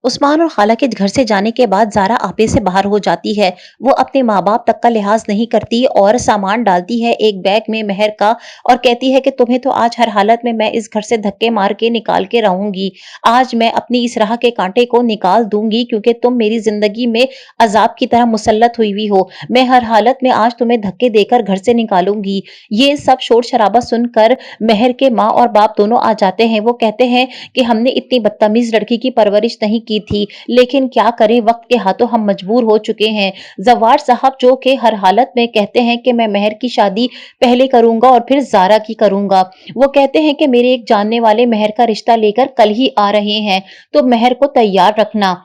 عثمان اور خالہ کے گھر سے جانے کے بعد زارا آپے سے باہر ہو جاتی ہے۔ وہ اپنے ماں باپ تک کا لحاظ نہیں کرتی اور سامان ڈالتی ہے ایک بیگ میں مہر کا اور کہتی ہے کہ تمہیں تو آج ہر حالت میں اس گھر سے دھکے مار کے نکال کے رہوں گی۔ آج میں اپنی اس راہ کے کانٹے کو نکال دوں گی کیونکہ تم میری زندگی میں عذاب کی طرح مسلط ہوئی ہو۔ میں ہر حالت میں آج تمہیں دھکے دے کر گھر سے نکالوں گی۔ یہ سب شور شرابہ سن کر مہر کے ماں اور باپ دونوں آ جاتے ہیں۔ وہ کہتے ہیں کہ ہم نے اتنی بدتمیز لڑکی کی پرورش نہیں کی تھی، لیکن کیا کریں، وقت کے ہاتھوں ہم مجبور ہو چکے ہیں۔ زوار صاحب جو کہ ہر حالت میں کہتے ہیں کہ میں مہر کی شادی پہلے کروں گا اور پھر زارا کی کروں گا۔ وہ کہتے ہیں کہ میرے ایک جاننے والے مہر کا رشتہ لے کر کل ہی آ رہے ہیں، تو مہر کو تیار رکھنا۔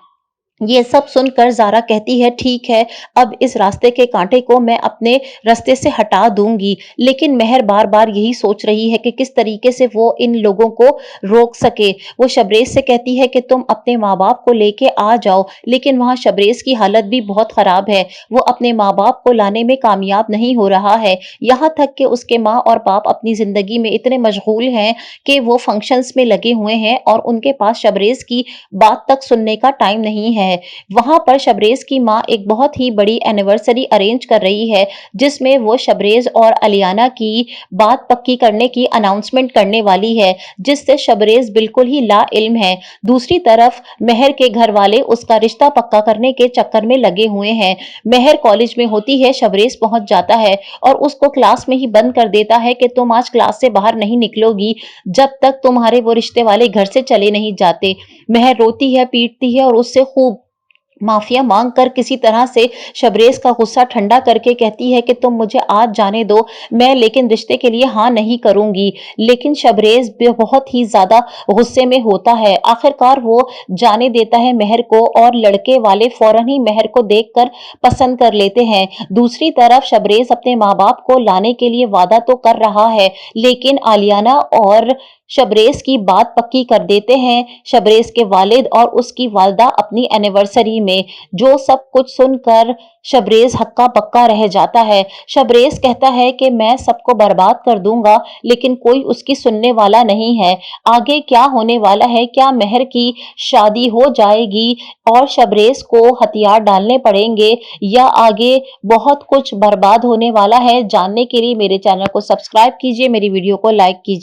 یہ سب سن کر زارا کہتی ہے ٹھیک ہے، اب اس راستے کے کانٹے کو میں اپنے راستے سے ہٹا دوں گی، لیکن مہر بار بار یہی سوچ رہی ہے کہ کس طریقے سے وہ ان لوگوں کو روک سکے۔ وہ شبریز سے کہتی ہے کہ تم اپنے ماں باپ کو لے کے آ جاؤ، لیکن وہاں شبریز کی حالت بھی بہت خراب ہے۔ وہ اپنے ماں باپ کو لانے میں کامیاب نہیں ہو رہا ہے، یہاں تک کہ اس کے ماں اور باپ اپنی زندگی میں اتنے مشغول ہیں کہ وہ فنکشنز میں لگے ہوئے ہیں اور ان کے پاس شبریز کی بات تک سننے کا ٹائم نہیں ہے۔ وہاں پر شبریز کی ماں ایک بہت ہی بڑی اینیورسری ارینج کر رہی ہے، جس میں وہ شبریز اور الیانا کی بات پکی کرنے کی اناؤنسمنٹ کرنے والی ہے، جس سے شبریز بالکل ہی لا علم ہے۔ دوسری طرف مہر کے گھر والے اس کا رشتہ پکا کرنے کے چکر میں لگے ہوئے ہیں۔ مہر کالج میں ہوتی ہے، شبریز پہنچ جاتا ہے اور اس کو کلاس میں ہی بند کر دیتا ہے کہ تم آج کلاس سے باہر نہیں نکلو گی جب تک تمہارے وہ رشتے والے گھر سے چلے نہیں جاتے۔ مہر روتی ہے، پیٹتی ہے اور اس سے خوب معافیا مانگ کر کسی طرح سے شبریز کا غصہ ٹھنڈا کر کے کہتی ہے کہ تم مجھے آج جانے دو، میں لیکن رشتے کے لیے ہاں نہیں کروں گی۔ لیکن شبریز بہت ہی زیادہ غصے میں ہوتا ہے۔ آخرکار وہ جانے دیتا ہے مہر کو اور لڑکے والے فوراً ہی مہر کو دیکھ کر پسند کر لیتے ہیں۔ دوسری طرف شبریز اپنے ماں باپ کو لانے کے لیے وعدہ تو کر رہا ہے، لیکن الیانا اور شبریز کی بات پکی کر دیتے ہیں شبریز کے والد اور اس کی والدہ اپنی اینیورسری میں۔ جو سب کچھ سن کر شبریز ہکا بکا رہ جاتا ہے۔ شبریز کہتا ہے کہ میں سب کو برباد کر دوں گا، لیکن کوئی اس کی سننے والا نہیں ہے۔ آگے کیا ہونے والا ہے؟ کیا مہر کی شادی ہو جائے گی اور شبریز کو ہتھیار ڈالنے پڑیں گے یا آگے بہت کچھ برباد ہونے والا ہے؟ جاننے کے لیے میرے چینل کو سبسکرائب کیجیے، میری ویڈیو کو لائک کیجیے۔